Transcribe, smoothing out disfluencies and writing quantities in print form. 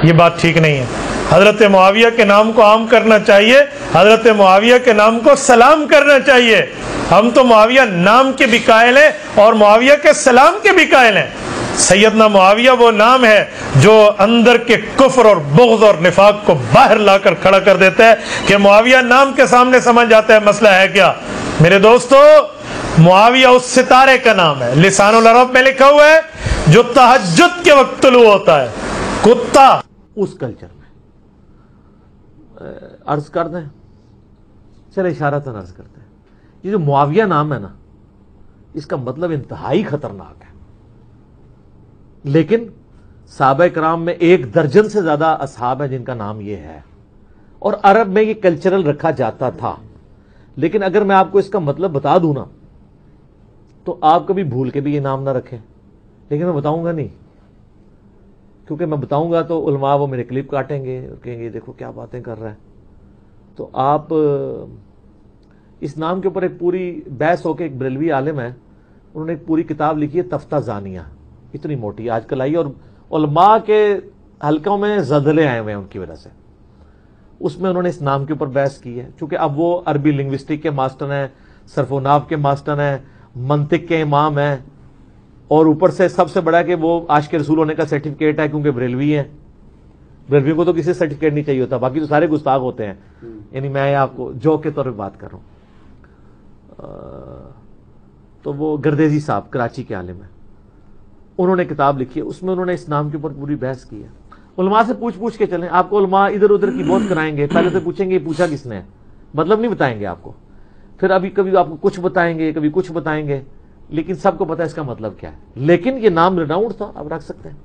یہ بات ٹھیک نہیں ہے. حضرت معاویہ کے نام کو عام کرنا چاہیے, حضرت معاویہ کے نام کو سلام کرنا چاہیے. ہم تو معاویہ نام کے بھی قائل ہیں اور معاویہ کے سلام کے بھی قائل ہیں. سیدنا معاویہ وہ نام ہے جو اندر کے کفر اور بغض اور نفاق کو باہر لا کر کھڑا کر دیتا ہے کہ معاویہ نام کے سامنے سمجھ جاتا ہے مسئلہ ہے کیا. میرے دوستو, معاویہ اس ستارے کا نام ہے, لسان العرب میں لکھا ہوا ہے, جو تہجد کے وقت طلوع ہوتا ہے. کتا اس کلچر میں عرض کر دیں, چلے اشارتاً عرض کرتے ہیں, یہ جو معاویہ نام ہے نا, اس کا مطلب انتہائی خطرناک ہے. لیکن صحابہ کرام میں 1 درجن سے زیادہ اصحاب ہیں جن کا نام یہ ہے, اور عرب میں یہ کلچرل رکھا جاتا تھا. لیکن اگر میں آپ کو اس کا مطلب بتا دوں نا, تو آپ کبھی بھول کے بھی یہ نام نہ رکھیں. لیکن میں بتاؤں گا نہیں, کیونکہ میں بتاؤں گا تو علماء وہ میرے کلپ کاٹیں گے اور کہیں گے دیکھو کیا باتیں کر رہا ہے. تو آپ اس نام کے اوپر ایک پوری بحث ہو کے, ایک بریلوی عالم ہے, انہوں نے ایک پوری کتاب لکھی ہے تفتہ زانیہ, اتنی موٹی آج کل آئی, اور علماء کے حلقوں میں زلزلے آئے ہوئے ہیں ان کی وجہ سے. اس میں انہوں نے اس نام کے اوپر بحث کی ہے, چونکہ اب وہ عربی لنگوسٹک کے ماسٹر ہیں, صرف و نحو کے ماسٹر ہیں, منطق کے امام ہیں, اور اوپر سے سب سے بڑا کہ وہ عاشق رسول ہونے کا سرٹیفکیٹ ہے کیونکہ بریلوی ہیں. بریلوی کو تو کسی سرٹیفکیٹ نہیں چاہیے ہوتا, باقی تو سارے گستاخ ہوتے ہیں. یعنی میں آپ کو جوک کے طور پہ بات کر رہا ہوں. تو وہ گردیزی صاحب کراچی کے عالم ہیں, انہوں نے کتاب لکھی ہے, اس میں انہوں نے اس نام کے اوپر پوری بحث کی ہے. علماء سے پوچھ کے چلیں, آپ کو علماء ادھر ادھر کی بہت کرائیں گے. پہلے تو پوچھیں گے یہ پوچھا کس نے, مطلب نہیں بتائیں گے آپ کو. پھر ابھی کبھی آپ کو کچھ بتائیں گے, کبھی کچھ بتائیں گے, لیکن سب کو پتا ہے اس کا مطلب کیا ہے. لیکن یہ نام رناؤنڈ تھا, آپ رکھ سکتے ہیں.